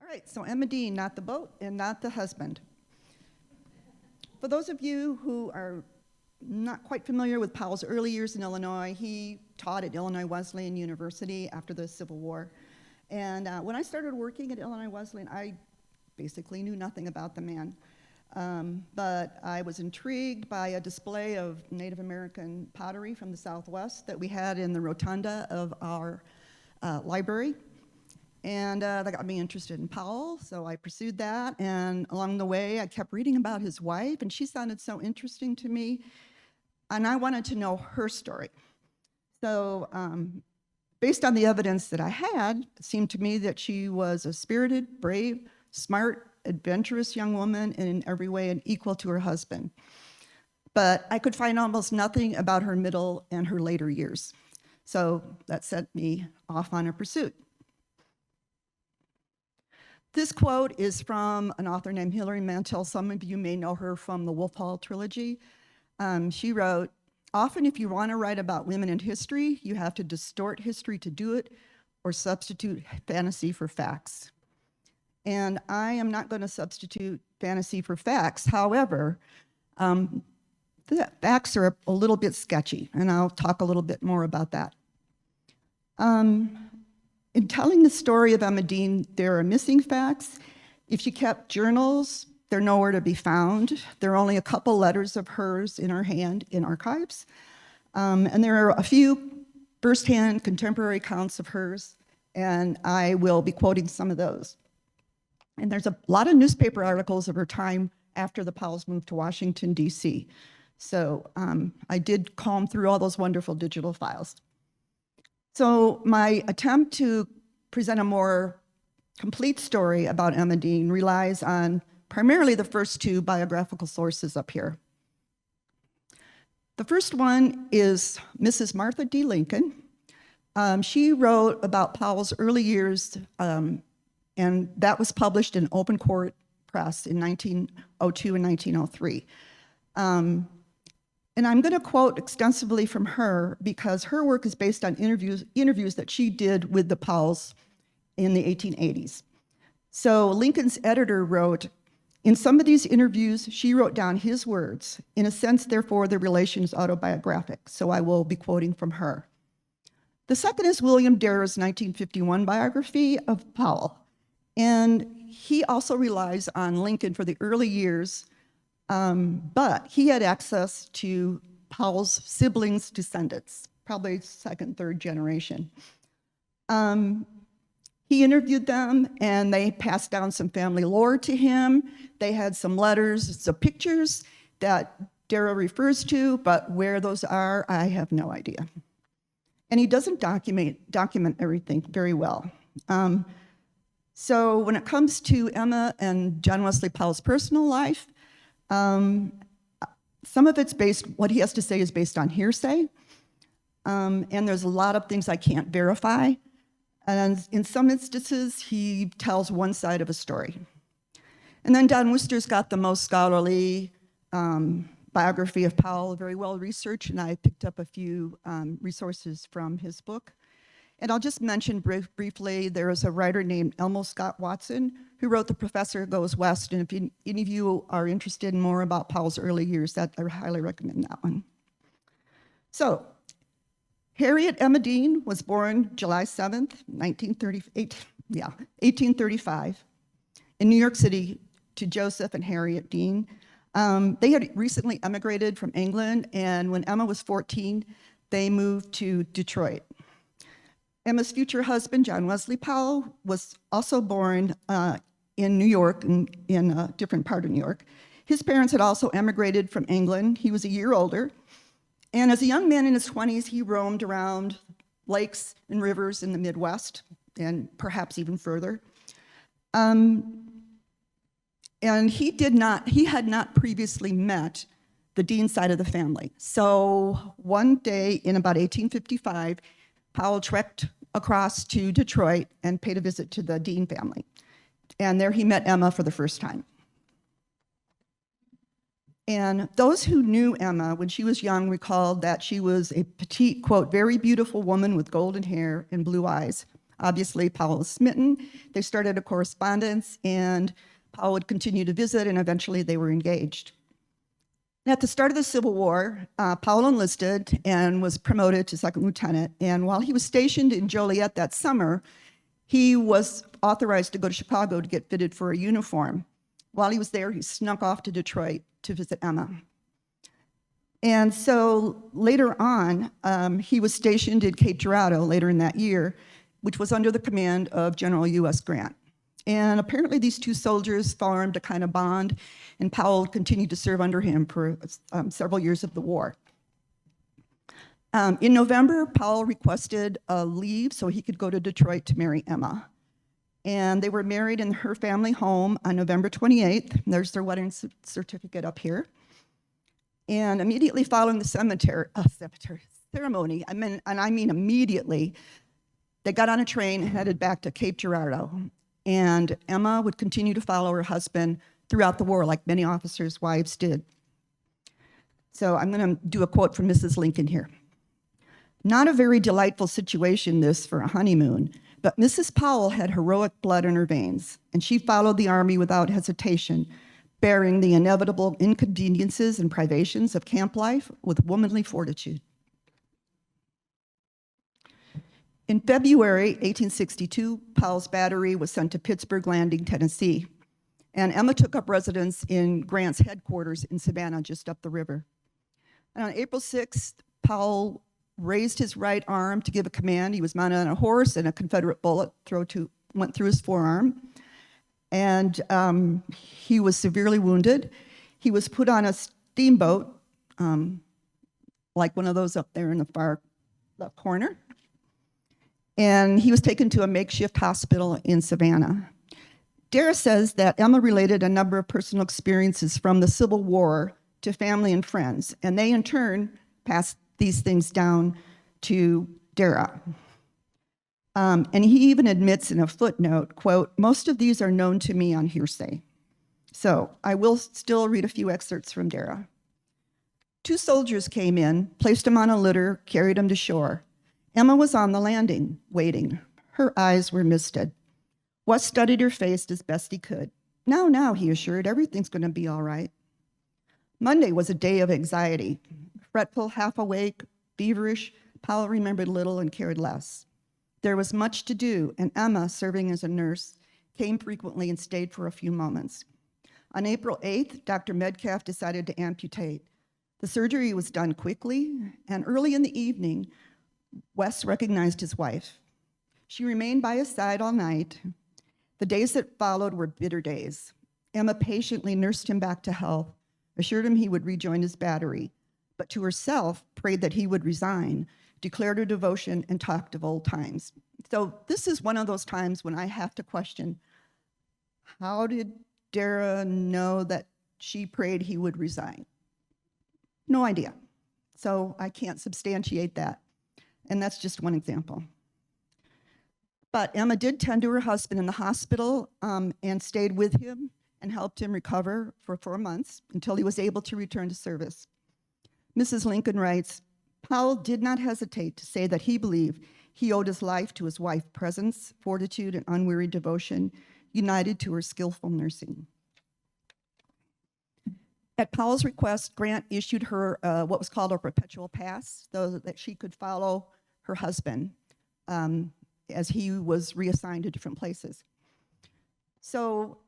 All right, so Emma Dean, not the boat and not the husband. For those of you who are not quite familiar with Powell's early years in Illinois, he taught at Illinois Wesleyan University after the Civil War. And when I started working at Illinois Wesleyan, I basically knew nothing about the man. But I was intrigued by a display of Native American pottery from the Southwest that we had in the rotunda of our library. And that got me interested in Powell, so I pursued that. And along the way, I kept reading about his wife, and she sounded so interesting to me. And I wanted to know her story. So based on the evidence that I had, it seemed to me that she was a spirited, brave, smart, adventurous young woman, and in every way an equal to her husband. But I could find almost nothing about her middle and her later years. So that set me off on a pursuit. This quote is from an author named Hilary Mantel. Some of you may know her from the Wolf Hall trilogy. She wrote, "Often if you want to write about women in history, you have to distort history to do it or substitute fantasy for facts." And I am not going to substitute fantasy for facts. However, the facts are a little bit sketchy, and I'll talk a little bit more about that. In telling the story of Emma Dean, there are missing facts. If she kept journals, they're nowhere to be found. There are only a couple letters of hers in her hand in archives. And there are a few firsthand contemporary accounts of hers, and I will be quoting some of those. And there's a lot of newspaper articles of her time after the Powells moved to Washington, D.C. So I did comb through all those wonderful digital files. So my attempt to present a more complete story about Emma Dean relies on primarily the first two biographical sources up here. The first one is Mrs. Martha D. Lincoln. She wrote about Powell's early years, and that was published in Open Court Press in 1902 and 1903. And I'm going to quote extensively from her because her work is based on interviews that she did with the Powells in the 1880s. So Lincoln's editor wrote, "In some of these interviews, she wrote down his words. In a sense, therefore, the relation is autobiographic." So I will be quoting from her. The second is William Darrah's 1951 biography of Powell. And he also relies on Lincoln for the early years, but he had access to Powell's siblings' descendants, probably second, third generation. He interviewed them, and they passed down some family lore to him. They had some letters, some pictures that Darrah refers to, but where those are, I have no idea. And he doesn't document everything very well. So when it comes to Emma and John Wesley Powell's personal life, some of it's what he has to say is based on hearsay. And there's a lot of things I can't verify. And in some instances, he tells one side of a story. And then Don Worcester's got the most scholarly biography of Powell, very well researched, and I picked up a few resources from his book. And I'll just mention briefly, there is a writer named Elmo Scott Watson who wrote The Professor Goes West, and if any of you are interested in more about Powell's early years, I highly recommend that one. So, Harriet Emma Dean was born July 7th, 1835, in New York City to Joseph and Harriet Dean. They had recently emigrated from England, and when Emma was 14, they moved to Detroit. Emma's future husband, John Wesley Powell, was also born in New York, in a different part of New York. His parents had also emigrated from England. He was a year older. And as a young man in his 20s, he roamed around lakes and rivers in the Midwest, and perhaps even further. And he had not previously met the Dean side of the family. So one day in about 1855, Powell trekked across to Detroit and paid a visit to the Dean family. And there he met Emma for the first time. And those who knew Emma when she was young recalled that she was a petite, quote, very beautiful woman with golden hair and blue eyes, Obviously, Powell was smitten. They started a correspondence, and Powell would continue to visit, and eventually they were engaged. At the start of the Civil War, Powell enlisted and was promoted to second lieutenant. And while he was stationed in Joliet that summer, he was authorized to go to Chicago to get fitted for a uniform. While he was there, he snuck off to Detroit to visit Emma. And so later on, he was stationed in Cape Girardeau later in that year, which was under the command of General U.S. Grant. And apparently these two soldiers formed a kind of bond, and Powell continued to serve under him for several years of the war. In November, Powell requested a leave so he could go to Detroit to marry Emma. And they were married in her family home on November 28th. There's their wedding certificate up here. And immediately following the ceremony, I mean immediately, they got on a train and headed back to Cape Girardeau. And Emma would continue to follow her husband throughout the war, like many officers' wives did. So I'm going to do a quote from Mrs. Lincoln here. Not a very delightful situation, this, for a honeymoon, but Mrs. Powell had heroic blood in her veins, and she followed the Army without hesitation, bearing the inevitable inconveniences and privations of camp life with womanly fortitude. In February 1862, Powell's battery was sent to Pittsburgh Landing, Tennessee, and Emma took up residence in Grant's headquarters in Savannah, just up the river. And on April 6th, Powell raised his right arm to give a command. He was mounted on a horse, and a Confederate bullet went through his forearm, and he was severely wounded. He was put on a steamboat, like one of those up there in the far left corner, and he was taken to a makeshift hospital in Savannah. Dara says that Emma related a number of personal experiences from the Civil War to family and friends, and they in turn passed these things down to Dara. And he even admits in a footnote, quote, "Most of these are known to me on hearsay." So I will still read a few excerpts from Dara. Two soldiers came in, placed him on a litter, carried him to shore. Emma was on the landing, waiting. Her eyes were misted. Wes studied her face as best he could. Now, he assured, everything's going to be all right. Monday was a day of anxiety. Fretful, half awake, feverish, Powell remembered little and cared less. There was much to do, and Emma, serving as a nurse, came frequently and stayed for a few moments. On April 8th, Dr. Metcalf decided to amputate. The surgery was done quickly, and early in the evening, Wes recognized his wife. She remained by his side all night. The days that followed were bitter days. Emma patiently nursed him back to health, assured him he would rejoin his battery, but to herself prayed that he would resign, declared her devotion, and talked of old times. So this is one of those times when I have to question, how did Dara know that she prayed he would resign? No idea. So I can't substantiate that. And that's just one example. But Emma did tend to her husband in the hospital and stayed with him and helped him recover for 4 months until he was able to return to service. Mrs. Lincoln writes, Powell did not hesitate to say that he believed he owed his life to his wife's presence, fortitude, and unwearied devotion, united to her skillful nursing. At Powell's request, Grant issued her what was called a perpetual pass, so that she could follow her husband as he was reassigned to different places. So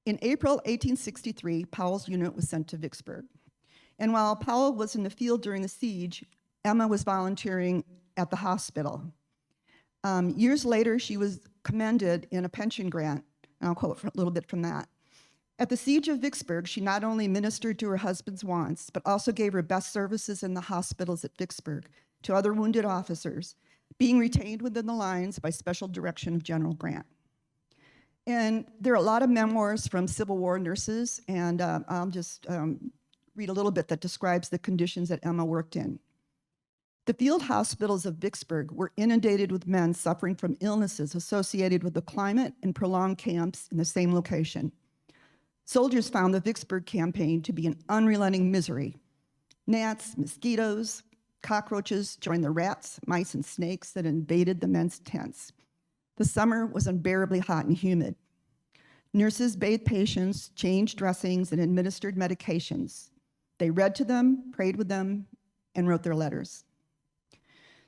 in April 1863, Powell's unit was sent to Vicksburg. And while Powell was in the field during the siege, Emma was volunteering at the hospital. Years later, she was commended in a pension grant, and I'll quote a little bit from that. At the siege of Vicksburg, she not only ministered to her husband's wants, but also gave her best services in the hospitals at Vicksburg to other wounded officers, being retained within the lines by special direction of General Grant. And there are a lot of memoirs from Civil War nurses, and I'll just read a little bit that describes the conditions that Emma worked in. The field hospitals of Vicksburg were inundated with men suffering from illnesses associated with the climate and prolonged camps in the same location. Soldiers found the Vicksburg campaign to be an unrelenting misery. Gnats, mosquitoes, Cockroaches joined the rats, mice, and snakes that invaded the men's tents. The summer was unbearably hot and humid. Nurses bathed patients, changed dressings, and administered medications. They read to them, prayed with them, and wrote their letters.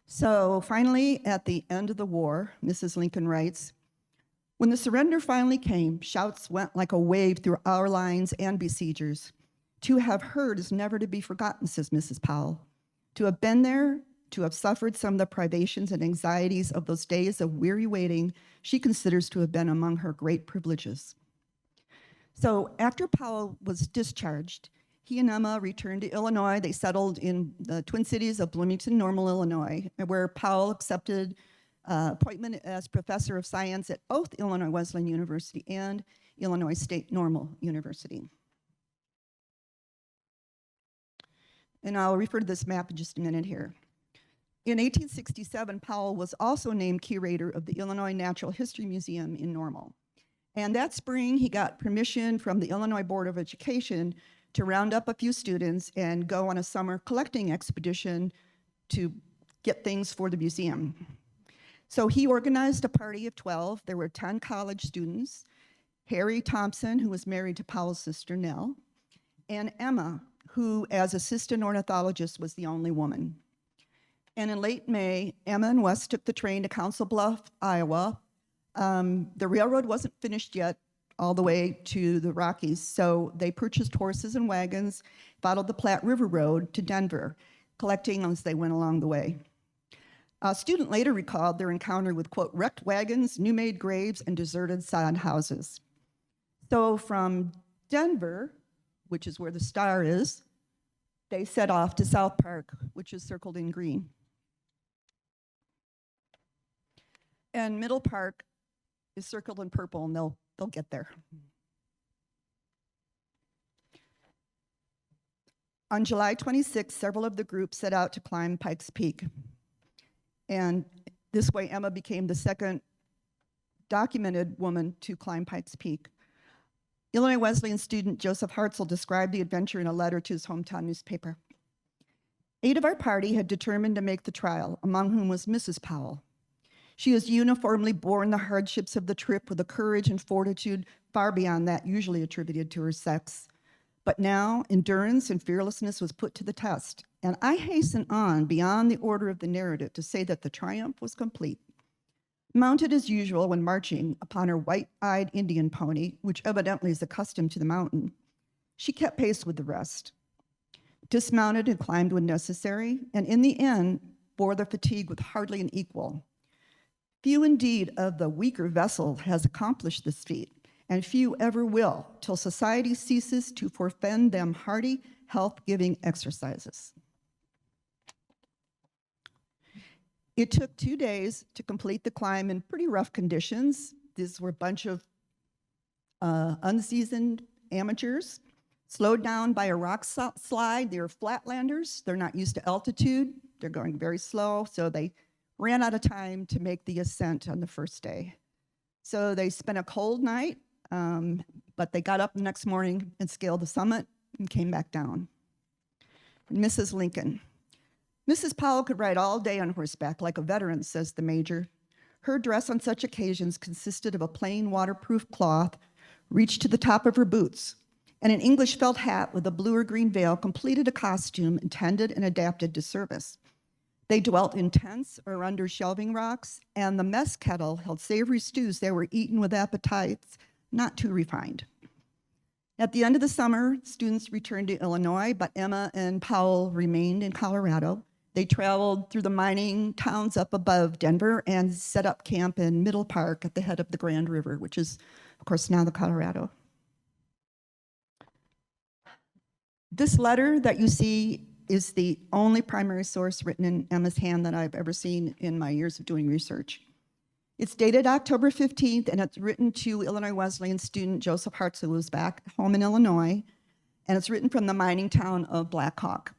So finally, at the end of the war, Mrs. Lincoln writes, "When the surrender finally came, shouts went like a wave through our lines and besiegers. To have heard is never to be forgotten," says Mrs. Powell. To have been there, to have suffered some of the privations and anxieties of those days of weary waiting, she considers to have been among her great privileges. So after Powell was discharged, he and Emma returned to Illinois. They settled in the Twin Cities of Bloomington, Normal, Illinois, where Powell accepted appointment as professor of science at both Illinois Wesleyan University and Illinois State Normal University. And I'll refer to this map in just a minute here. In 1867, Powell was also named curator of the Illinois Natural History Museum in Normal. And that spring, he got permission from the Illinois Board of Education to round up a few students and go on a summer collecting expedition to get things for the museum. So he organized a party of 12. There were 10 college students, Harry Thompson, who was married to Powell's sister, Nell, and Emma, who, as assistant ornithologist, was the only woman. And in late May, Emma and Wes took the train to Council Bluff, Iowa. The railroad wasn't finished yet all the way to the Rockies, so they purchased horses and wagons, followed the Platte River Road to Denver, collecting as they went along the way. A student later recalled their encounter with, quote, wrecked wagons, new-made graves, and deserted sod houses. So from Denver, which is where the star is, they set off to South Park, which is circled in green. And Middle Park is circled in purple, and they'll get there. On July 26th, several of the groups set out to climb Pikes Peak. And this way, Emma became the second documented woman to climb Pikes Peak. Illinois Wesleyan student Joseph Hartzell described the adventure in a letter to his hometown newspaper. 8 of our party had determined to make the trial, among whom was Mrs. Powell. She has uniformly borne the hardships of the trip with a courage and fortitude far beyond that usually attributed to her sex. But now, endurance and fearlessness was put to the test, and I hasten on beyond the order of the narrative to say that the triumph was complete. Mounted as usual when marching upon her white-eyed Indian pony, which evidently is accustomed to the mountain, she kept pace with the rest. Dismounted and climbed when necessary, and in the end, bore the fatigue with hardly an equal. Few indeed of the weaker vessel has accomplished this feat, and few ever will, till society ceases to forfend them hearty, health-giving exercises. It took 2 days to complete the climb in pretty rough conditions. These were a bunch of unseasoned amateurs, slowed down by a rock slide. They're flatlanders. They're not used to altitude. They're going very slow, so they ran out of time to make the ascent on the first day. So they spent a cold night, but they got up the next morning and scaled the summit and came back down. Mrs. Lincoln. Mrs. Powell could ride all day on horseback like a veteran, says the major. Her dress on such occasions consisted of a plain waterproof cloth reached to the top of her boots, and an English felt hat with a blue or green veil completed a costume intended and adapted to service. They dwelt in tents or under shelving rocks, and the mess kettle held savory stews that were eaten with appetites not too refined. At the end of the summer, students returned to Illinois, but Emma and Powell remained in Colorado. They traveled through the mining towns up above Denver and set up camp in Middle Park at the head of the Grand River, which is, of course, now the Colorado. This letter that you see is the only primary source written in Emma's hand that I've ever seen in my years of doing research. It's dated October 15th, and it's written to Illinois Wesleyan student Joseph Hartzell, who was back home in Illinois, and it's written from the mining town of Black Hawk.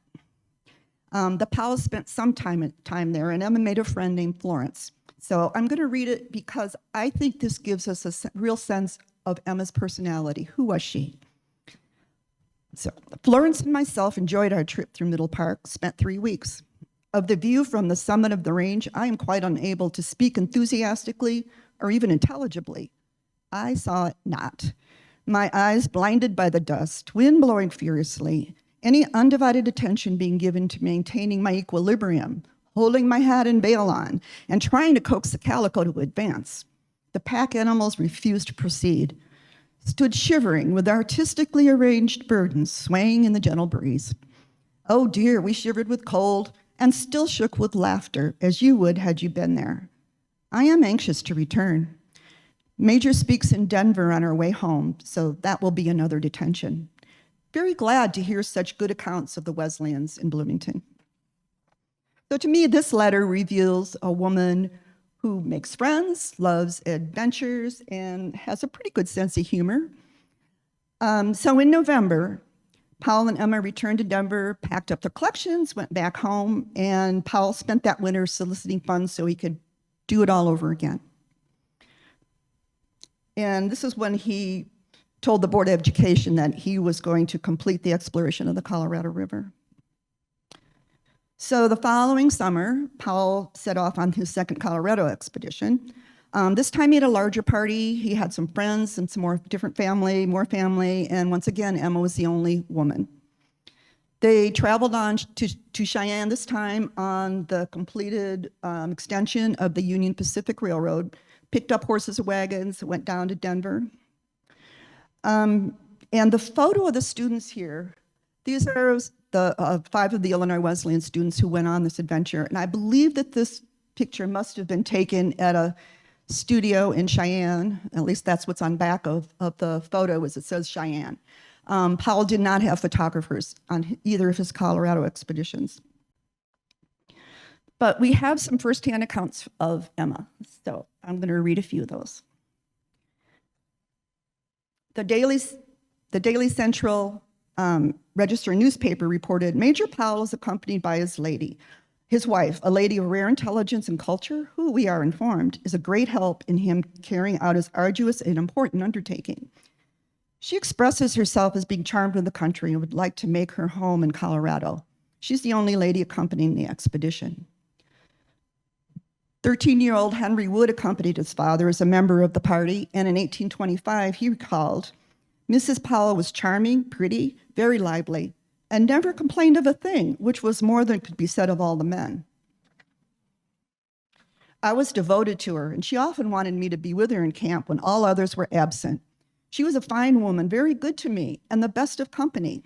The Powells spent some time there, and Emma made a friend named Florence. So I'm going to read it because I think this gives us a real sense of Emma's personality. Who was she? So Florence and myself enjoyed our trip through Middle Park, spent 3 weeks. Of the view from the summit of the range, I am quite unable to speak enthusiastically or even intelligibly. I saw it not. My eyes blinded by the dust, wind blowing furiously, any undivided attention being given to maintaining my equilibrium, holding my hat and bail on, and trying to coax the calico to advance. The pack animals refused to proceed, stood shivering with artistically arranged burdens swaying in the gentle breeze. Oh dear, we shivered with cold and still shook with laughter, as you would had you been there. I am anxious to return. Major speaks in Denver on our way home, so that will be another detention. Very glad to hear such good accounts of the Wesleyans in Bloomington. So to me, this letter reveals a woman who makes friends, loves adventures, and has a pretty good sense of humor. So in November, Powell and Emma returned to Denver, packed up their collections, went back home, and Powell spent that winter soliciting funds so he could do it all over again. And this is when he told the Board of Education that he was going to complete the exploration of the Colorado River. So the following summer, Powell set off on his second Colorado expedition. This time he had a larger party. He had some friends and some more family, and once again, Emma was the only woman. They traveled on to Cheyenne, this time on the completed extension of the Union Pacific Railroad, picked up horses and wagons, went down to Denver. And the photo of the students here, these are the 5 of the Illinois Wesleyan students who went on this adventure. And I believe that this picture must have been taken at a studio in Cheyenne. At least that's what's on back of the photo, as it says Cheyenne. Powell did not have photographers on either of his Colorado expeditions. But we have some firsthand accounts of Emma, so I'm going to read a few of those. The Daily Central Register newspaper reported Major Powell is accompanied by his wife, a lady of rare intelligence and culture, who, we are informed, is a great help in him carrying out his arduous and important undertaking. She expresses herself as being charmed with the country and would like to make her home in Colorado. She's the only lady accompanying the expedition. 13-year-old Henry Wood accompanied his father as a member of the party, and in 1825, he recalled, Mrs. Powell was charming, pretty, very lively, and never complained of a thing, which was more than could be said of all the men. I was devoted to her, and she often wanted me to be with her in camp when all others were absent. She was a fine woman, very good to me, and the best of company.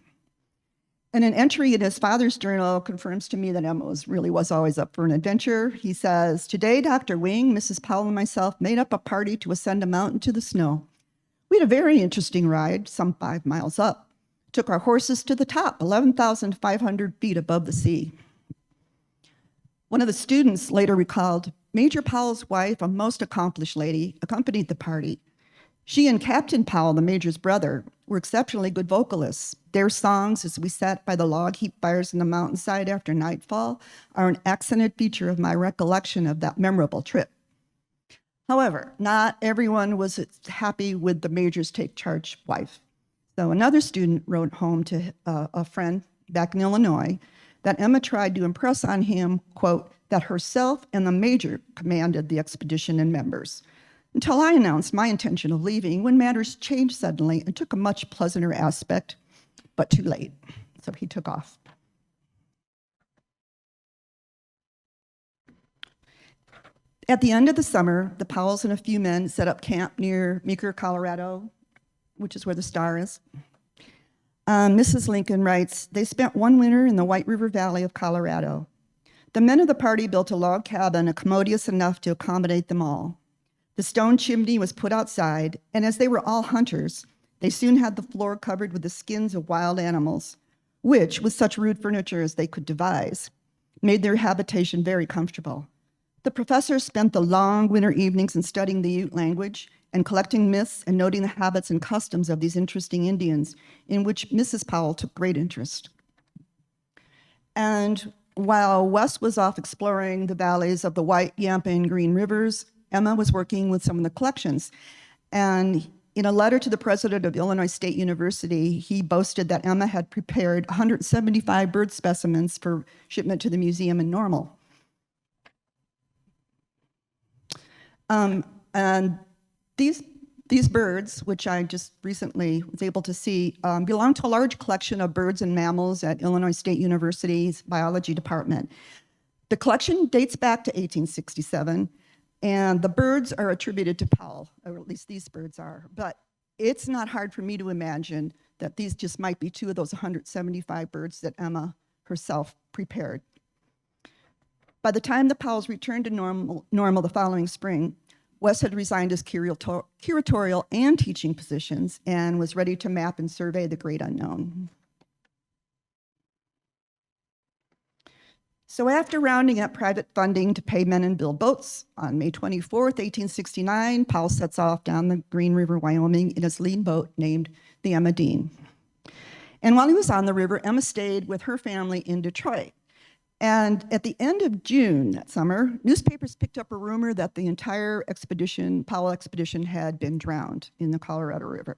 And an entry in his father's journal confirms to me that Emma really was always up for an adventure. He says, today, Dr. Wing, Mrs. Powell, and myself made up a party to ascend a mountain to the snow. We had a very interesting ride, some 5 miles up. Took our horses to the top, 11,500 feet above the sea. One of the students later recalled, Major Powell's wife, a most accomplished lady, accompanied the party. She and Captain Powell, the major's brother, were exceptionally good vocalists. Their songs, as we sat by the log heap fires in the mountainside after nightfall, are an accented feature of my recollection of that memorable trip. However, not everyone was happy with the major's take-charge wife. So another student wrote home to a friend back in Illinois that Emma tried to impress on him, quote, that herself and the major commanded the expedition and members, until I announced my intention of leaving when matters changed suddenly and took a much pleasanter aspect, but too late. So he took off. At the end of the summer, the Powells and a few men set up camp near Meeker, Colorado, which is where the star is. Mrs. Lincoln writes, they spent one winter in the White River Valley of Colorado. The men of the party built a log cabin commodious enough to accommodate them all. The stone chimney was put outside, and as they were all hunters, they soon had the floor covered with the skins of wild animals, which, with such rude furniture as they could devise, made their habitation very comfortable. The professors spent the long winter evenings in studying the Ute language and collecting myths and noting the habits and customs of these interesting Indians, in which Mrs. Powell took great interest. And while Wes was off exploring the valleys of the White, Yampa, and Green Rivers, Emma was working with some of the collections. And In a letter to the president of Illinois State University, he boasted that Emma had prepared 175 bird specimens for shipment to the museum in Normal. And these birds, which I just recently was able to see, belong to a large collection of birds and mammals at Illinois State University's biology department. The collection dates back to 1867, and the birds are attributed to Powell, or at least these birds are. But it's not hard for me to imagine that these just might be two of those 175 birds that Emma herself prepared. By the time the Powells returned to Normal the following spring, Wes had resigned his curatorial and teaching positions and was ready to map and survey the great unknown. So after rounding up private funding to pay men and build boats, on May 24th, 1869, Powell sets off down the Green River, Wyoming in his lean boat named the Emma Dean. And while he was on the river, Emma stayed with her family in Detroit. And at the end of June that summer, newspapers picked up a rumor that the entire expedition, Powell expedition, had been drowned in the Colorado River.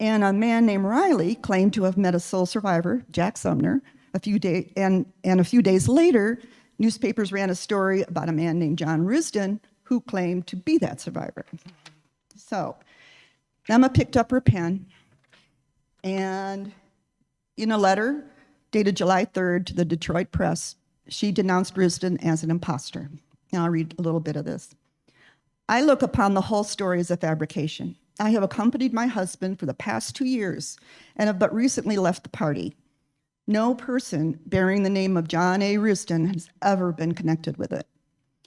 And a man named Riley claimed to have met a sole survivor, Jack Sumner, a few days later, newspapers ran a story about a man named John Risden who claimed to be that survivor. So Emma picked up her pen, and in a letter dated July 3rd to the Detroit Press, she denounced Risden as an imposter. Now I'll read a little bit of this. I look upon the whole story as a fabrication. I have accompanied my husband for the past 2 years and have but recently left the party. No person bearing the name of John A. Risden has ever been connected with it.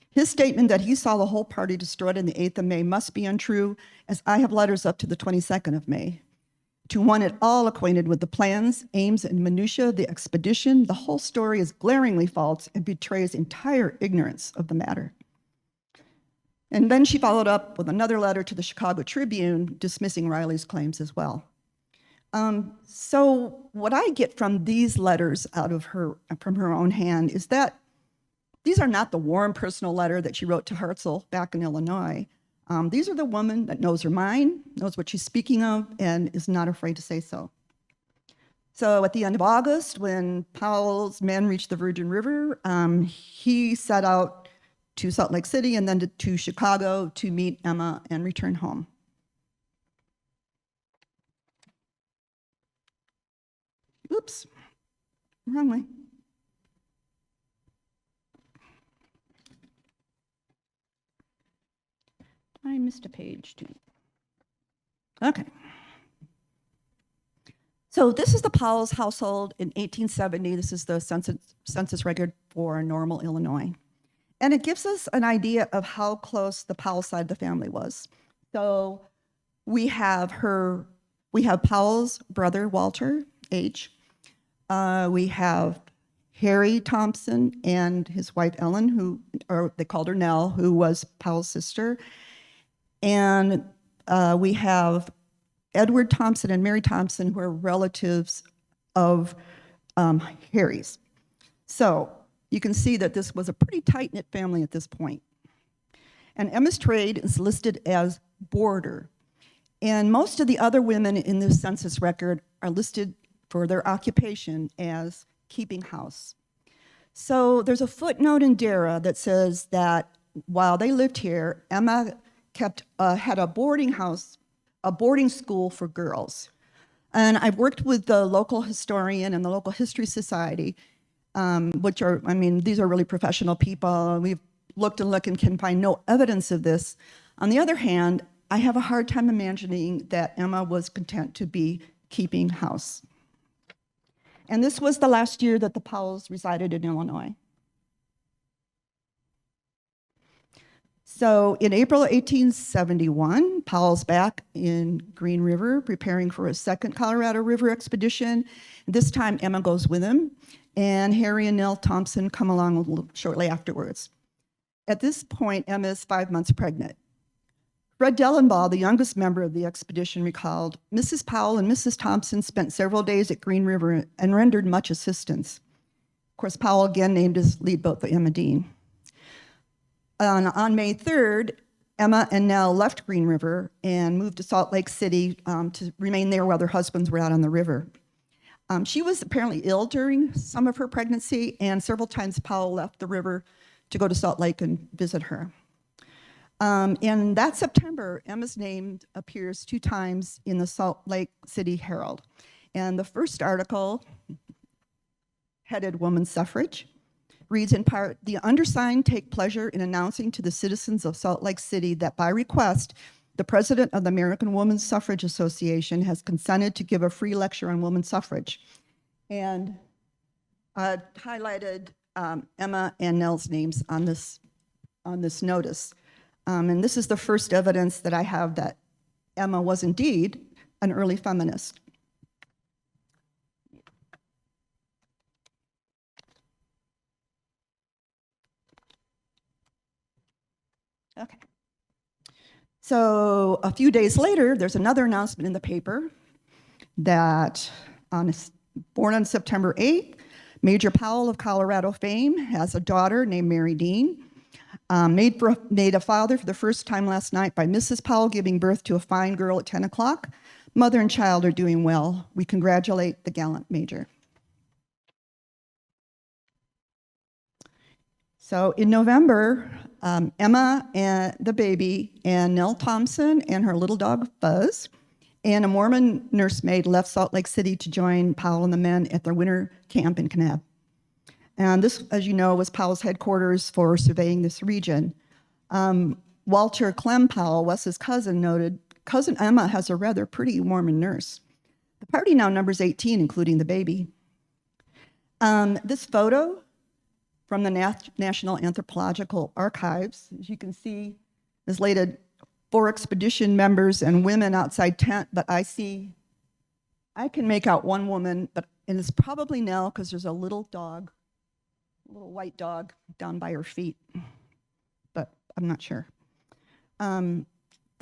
His statement that he saw the whole party destroyed on the 8th of May must be untrue, as I have letters up to the 22nd of May. To one at all acquainted with the plans, aims, and minutiae of the expedition, the whole story is glaringly false and betrays entire ignorance of the matter. And then she followed up with another letter to the Chicago Tribune dismissing Riley's claims as well. So what I get from these letters from her own hand is that these are not the warm personal letter that she wrote to Hartzell back in Illinois. These are the woman that knows her mind, knows what she's speaking of, and is not afraid to say so. So at the end of August, when Powell's men reached the Virgin River, he set out to Salt Lake City and then to Chicago to meet Emma and return home. Oops, wrong way. I missed a page too. Okay. So this is the Powell's household in 1870. This is the census record for Normal, Illinois. And it gives us an idea of how close the Powell side of the family was. So we have Powell's brother, Walter H. We have Harry Thompson and his wife, Ellen, or they called her Nell, who was Powell's sister. And we have Edward Thompson and Mary Thompson, who are relatives of Harry's. So you can see that this was a pretty tight-knit family at this point. And Emma's trade is listed as boarder. And most of the other women in this census record are listed for their occupation as keeping house. So there's a footnote in DARA that says that while they lived here, Emma had a boarding school for girls. And I've worked with the local historian and the local history society, which are, these are really professional people. We've looked and can find no evidence of this. On the other hand, I have a hard time imagining that Emma was content to be keeping house. And this was the last year that the Powells resided in Illinois. So in April 1871, Powell's back in Green River preparing for a second Colorado River expedition. This time Emma goes with him, and Harry and Nell Thompson come along shortly afterwards. At this point, Emma is 5 months pregnant. Fred Dellenbaugh, the youngest member of the expedition, recalled, Mrs. Powell and Mrs. Thompson spent several days at Green River and rendered much assistance. Of course, Powell again named his lead boat the Emma Dean. On May 3rd, Emma and Nell left Green River and moved to Salt Lake City to remain there while their husbands were out on the river. She was apparently ill during some of her pregnancy, and several times Powell left the river to go to Salt Lake and visit her. In that September, Emma's name appears 2 times in the Salt Lake City Herald. And the first article, headed Women's Suffrage, reads in part, "The undersigned take pleasure in announcing to the citizens of Salt Lake City that by request, the president of the American Women's Suffrage Association has consented to give a free lecture on women's suffrage." And I highlighted Emma and Nell's names on this notice. And this is the first evidence that I have that Emma was indeed an early feminist. Okay. So a few days later, there's another announcement in the paper that born on September 8th, Major Powell of Colorado fame has a daughter named Mary Dean, made a father for the first time last night by Mrs. Powell giving birth to a fine girl at 10 o'clock. Mother and child are doing well. We congratulate the gallant Major. So in November, Emma and the baby and Nell Thompson and her little dog Buzz and a Mormon nursemaid left Salt Lake City to join Powell and the men at their winter camp in Kanab. And this, as you know, was Powell's headquarters for surveying this region. Walter Clem Powell, Wes's cousin, noted, "Cousin Emma has a rather pretty Mormon nurse." The party now numbers 18, including the baby. This photo from the National Anthropological Archives, as you can see, is laid 4 expedition members and women outside tent, but I can make out one woman, and it's probably Nell because there's a little dog, a little white dog down by her feet, but I'm not sure. The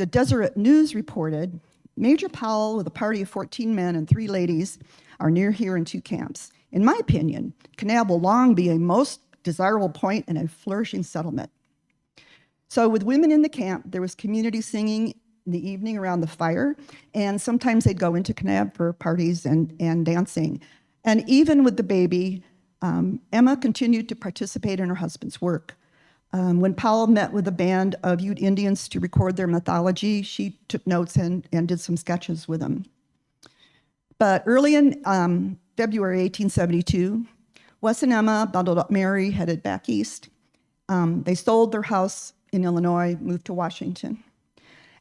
Deseret News reported, Major Powell with a party of 14 men and 3 ladies are near here in 2 camps. In my opinion, Kanab will long be a most desirable point and a flourishing settlement. So with women in the camp, there was community singing in the evening around the fire, and sometimes they'd go into Kanab for parties and dancing. And even with the baby, Emma continued to participate in her husband's work. When Powell met with a band of Ute Indians to record their mythology, she took notes and did some sketches with them. But early in February 1872, Wes and Emma bundled up Mary, headed back east. They sold their house in Illinois, moved to Washington.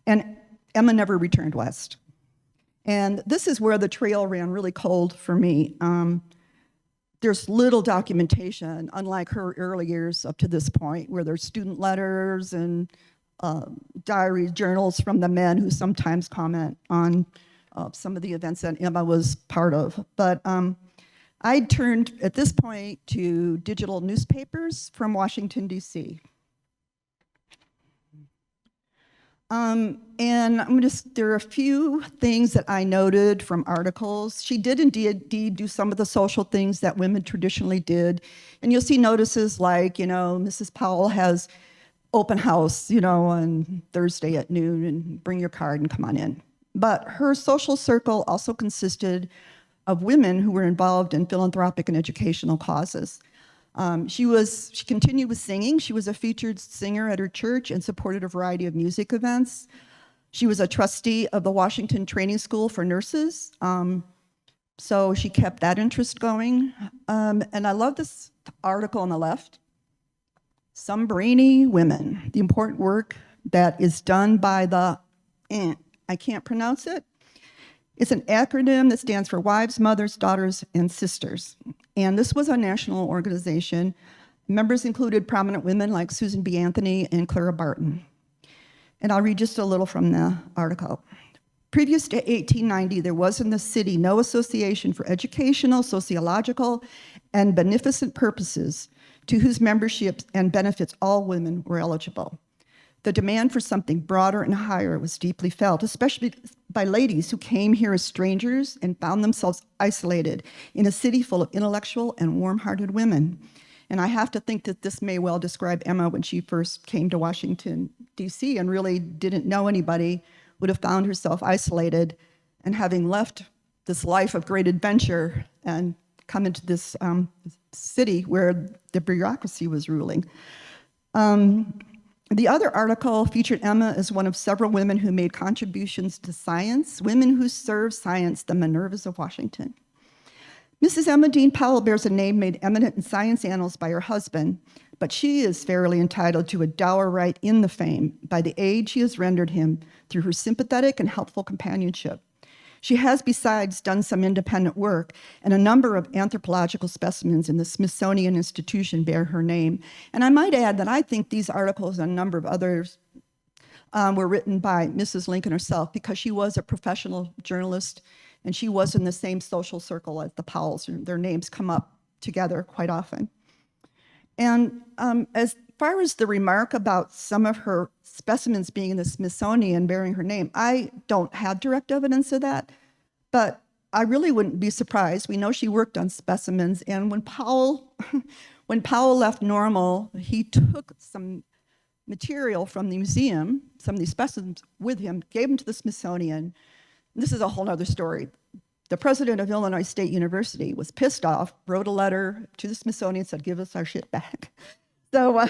And Emma never returned west. And this is where the trail ran really cold for me. There's little documentation, unlike her early years up to this point, where there's student letters and diary journals from the men who sometimes comment on some of the events that Emma was part of. But I turned, at this point, to digital newspapers from Washington, D.C. And there are a few things that I noted from articles. She did indeed do some of the social things that women traditionally did. And you'll see notices like, Mrs. Powell has open house, on Thursday at noon, and bring your card and come on in. But her social circle also consisted of women who were involved in philanthropic and educational causes. She continued with singing. She was a featured singer at her church and supported a variety of music events. She was a trustee of the Washington Training School for Nurses, so she kept that interest going. And I love this article on the left. Some brainy women, the important work that is done by the, I can't pronounce it. It's an acronym that stands for Wives, Mothers, Daughters, and Sisters. And this was a national organization. Members included prominent women like Susan B. Anthony and Clara Barton. And I'll read just a little from the article. Previous to 1890, there was in the city no association for educational, sociological, and beneficent purposes to whose membership and benefits all women were eligible. The demand for something broader and higher was deeply felt, especially by ladies who came here as strangers and found themselves isolated in a city full of intellectual and warm-hearted women. And I have to think that this may well describe Emma when she first came to Washington, D.C. and really didn't know anybody, would have found herself isolated, and having left this life of great adventure and come into this city where the bureaucracy was ruling. The other article featured Emma as one of several women who made contributions to science, women who served science, the Minervas of Washington. Mrs. Emma Dean Powell bears a name made eminent in science annals by her husband, but she is fairly entitled to a dower right in the fame by the aid she has rendered him through her sympathetic and helpful companionship. She has, besides, done some independent work, and a number of anthropological specimens in the Smithsonian Institution bear her name. And I might add that I think these articles and a number of others were written by Mrs. Lincoln herself, because she was a professional journalist, and she was in the same social circle as the Powells. Their names come up together quite often. And as far as the remark about some of her specimens being in the Smithsonian bearing her name, I don't have direct evidence of that, but I really wouldn't be surprised. We know she worked on specimens, and when Powell left Normal, he took some material from the museum, some of these specimens with him, gave them to the Smithsonian. This is a whole other story. The president of Illinois State University was pissed off, wrote a letter to the Smithsonian, said, give us our shit back. So,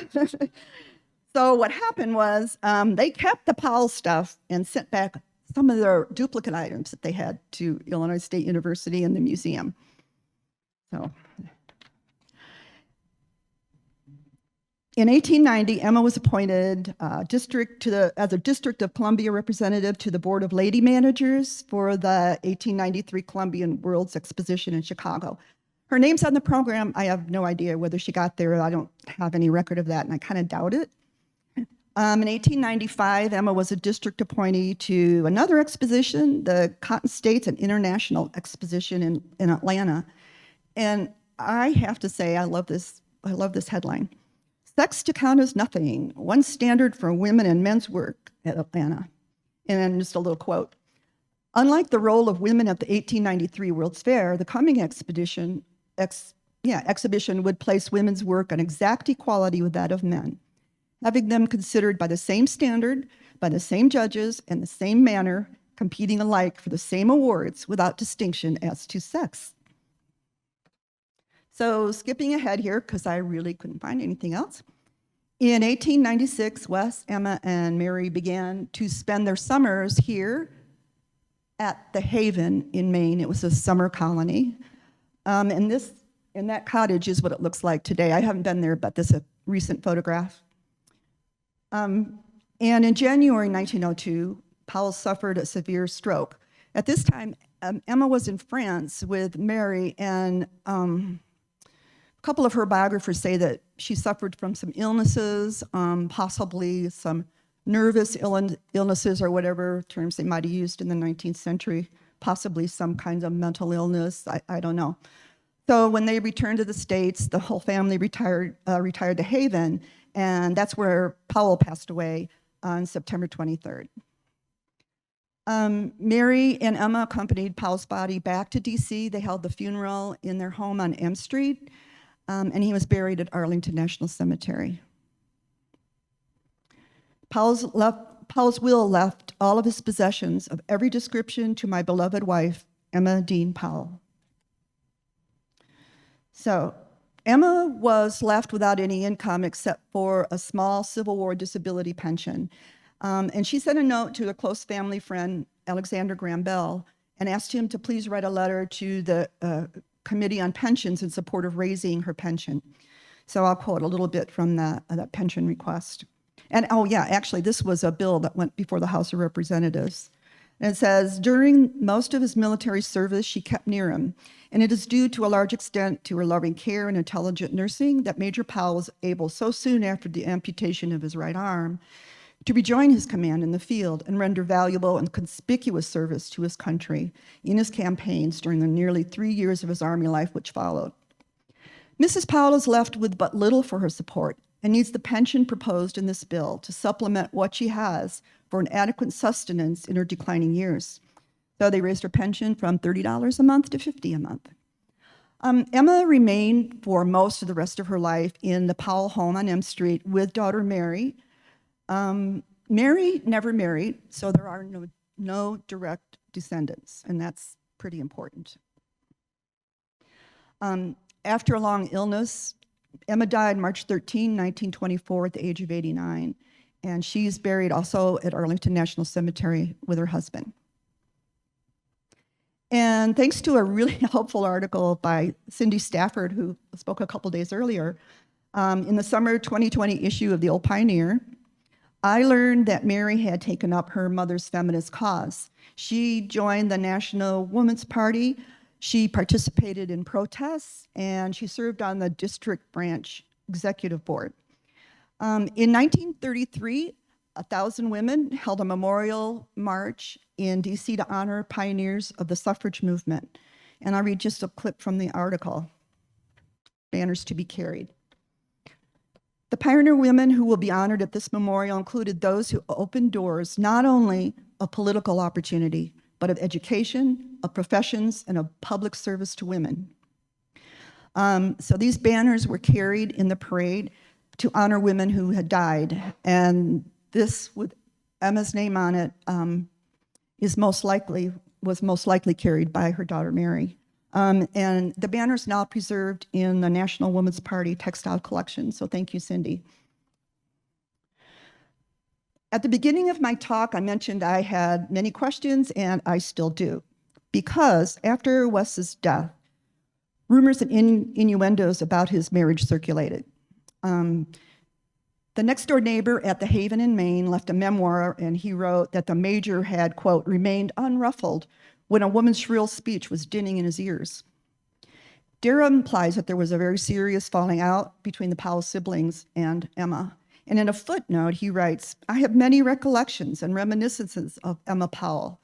so what happened was they kept the Powell stuff and sent back some of their duplicate items that they had to Illinois State University and the museum. So, in 1890, Emma was appointed as a District of Columbia representative to the Board of Lady Managers for the 1893 Columbian World's Exposition in Chicago. Her name's on the program. I have no idea whether she got there. I don't have any record of that, and I kind of doubt it. In 1895, Emma was a district appointee to another exposition, the Cotton States and International Exposition in Atlanta. And I have to say, I love this headline. Sex to count as nothing, one standard for women and men's work at Atlanta. And then just a little quote. Unlike the role of women at the 1893 World's Fair, the coming exhibition would place women's work on exact equality with that of men, having them considered by the same standard, by the same judges, in the same manner, competing alike for the same awards without distinction as to sex. So skipping ahead here, because I really couldn't find anything else. In 1896, Wes, Emma, and Mary began to spend their summers here at the Haven in Maine. It was a summer colony. And that cottage is what it looks like today. I haven't been there, but this is a recent photograph. And in January 1902, Powell suffered a severe stroke. At this time, Emma was in France with Mary, and a couple of her biographers say that she suffered from some illnesses, possibly some nervous illnesses or whatever terms they might have used in the 19th century, possibly some kinds of mental illness, I don't know. So when they returned to the States, the whole family retired to Haven, and that's where Powell passed away on September 23rd. Mary and Emma accompanied Powell's body back to D.C. They held the funeral in their home on M Street, and he was buried at Arlington National Cemetery. Powell's will left all of his possessions of every description to my beloved wife, Emma Dean Powell. So Emma was left without any income except for a small Civil War disability pension. And she sent a note to a close family friend, Alexander Graham Bell, and asked him to please write a letter to the Committee on Pensions in support of raising her pension. So I'll quote a little bit from that pension request. And oh yeah, actually this was a bill that went before the House of Representatives. And it says, during most of his military service, she kept near him, and it is due to a large extent to her loving care and intelligent nursing that Major Powell was able so soon after the amputation of his right arm to rejoin his command in the field and render valuable and conspicuous service to his country in his campaigns during the nearly 3 years of his Army life which followed. Mrs. Powell is left with but little for her support and needs the pension proposed in this bill to supplement what she has for an adequate sustenance in her declining years. So they raised her pension from $30 a month to $50 a month. Emma remained for most of the rest of her life in the Powell home on M Street with daughter Mary. Mary never married, so there are no direct descendants, and that's pretty important. After a long illness, Emma died March 13, 1924, at the age of 89, and she's buried also at Arlington National Cemetery with her husband. And thanks to a really helpful article by Cindy Stafford, who spoke a couple days earlier, in the summer 2020 issue of the Old Pioneer, I learned that Mary had taken up her mother's feminist cause. She joined the National Women's Party, she participated in protests, and she served on the district branch executive board. In 1933, 1,000 women held a memorial march in DC to honor pioneers of the suffrage movement. And I'll read just a clip from the article. Banners to be carried. The pioneer women who will be honored at this memorial included those who opened doors not only of political opportunity, but of education, of professions, and of public service to women. So these banners were carried in the parade to honor women who had died. And this, with Emma's name on it, was most likely carried by her daughter Mary. And the banner is now preserved in the National Women's Party textile collection, so thank you, Cindy. At the beginning of my talk, I mentioned I had many questions, and I still do, because after Wes's death, rumors and innuendos about his marriage circulated. The next-door neighbor at the Haven in Maine left a memoir, and he wrote that the major had, quote, remained unruffled when a woman's shrill speech was dinning in his ears. Dara implies that there was a very serious falling out between the Powell siblings and Emma. And in a footnote, he writes, I have many recollections and reminiscences of Emma Powell.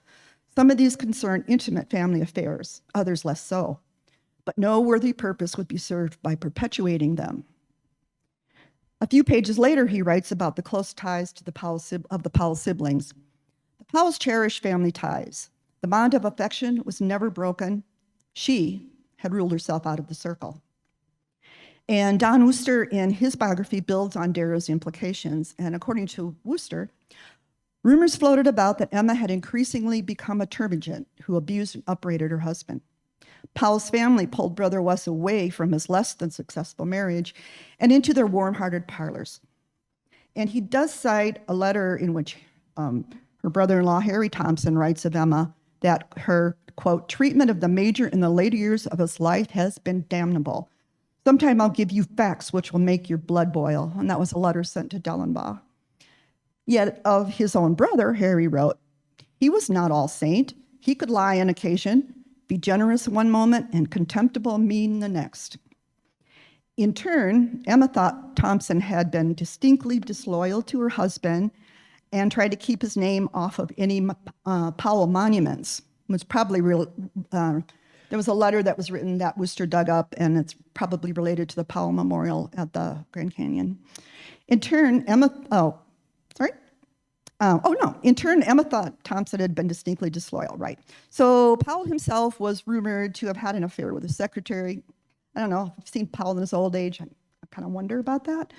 Some of these concern intimate family affairs, others less so. But no worthy purpose would be served by perpetuating them. A few pages later, he writes about the close ties to the Powell siblings. The Powells cherished family ties. The bond of affection was never broken. She had ruled herself out of the circle. And Don Wooster, in his biography, builds on Dara's implications. And according to Wooster, rumors floated about that Emma had increasingly become a termagant who abused and upbraided her husband. Powell's family pulled Brother Wes away from his less than successful marriage and into their warm-hearted parlors. And he does cite a letter in which her brother-in-law, Harry Thompson, writes of Emma that her, quote, treatment of the major in the later years of his life has been damnable. Sometime I'll give you facts which will make your blood boil. And that was a letter sent to Dellenbaugh. Yet of his own brother, Harry wrote, he was not all saint. He could lie on occasion, be generous one moment and contemptible mean the next. In turn, Emma thought Thompson had been distinctly disloyal to her husband and tried to keep his name off of any Powell monuments. It was probably real. There was a letter that was written that Wooster dug up, and it's probably related to the Powell Memorial at the Grand Canyon. In turn, Emma thought Thompson had been distinctly disloyal, right? So Powell himself was rumored to have had an affair with his secretary. I don't know, if you've seen Powell in his old age, I kind of wonder about that.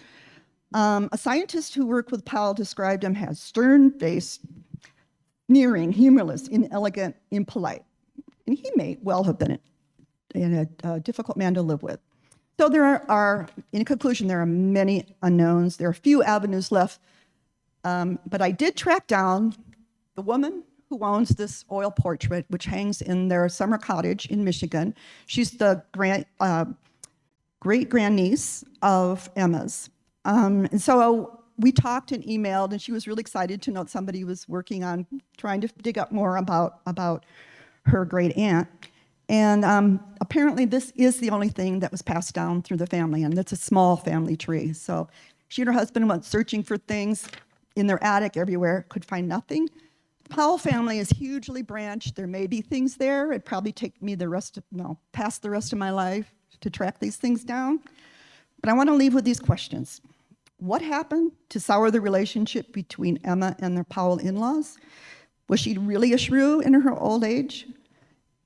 A scientist who worked with Powell described him as stern-faced, sneering, humorless, inelegant, impolite. And he may well have been a difficult man to live with. So there are, in conclusion, there are many unknowns. There are few avenues left. But I did track down the woman who owns this oil portrait, which hangs in their summer cottage in Michigan. She's the great-grandniece of Emma's. And so we talked and emailed, and she was really excited to know somebody was working on trying to dig up more about her great aunt. And apparently this is the only thing that was passed down through the family, and it's a small family tree. So she and her husband went searching for things in their attic everywhere, could find nothing. The Powell family is hugely branched. There may be things there. It'd probably take me past the rest of my life to track these things down. But I want to leave with these questions. What happened to sour the relationship between Emma and the Powell in-laws? Was she really a shrew in her old age?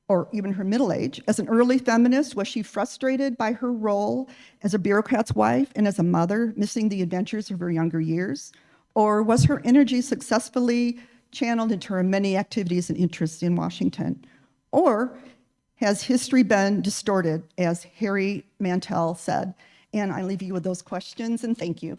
or even her middle age. As an early feminist, was she frustrated by her role as a bureaucrat's wife and as a mother, missing the adventures of her younger years? Or was her energy successfully channeled into her many activities and interests in Washington? Or has history been distorted, as Harry Mantel said? And I leave you with those questions, and thank you.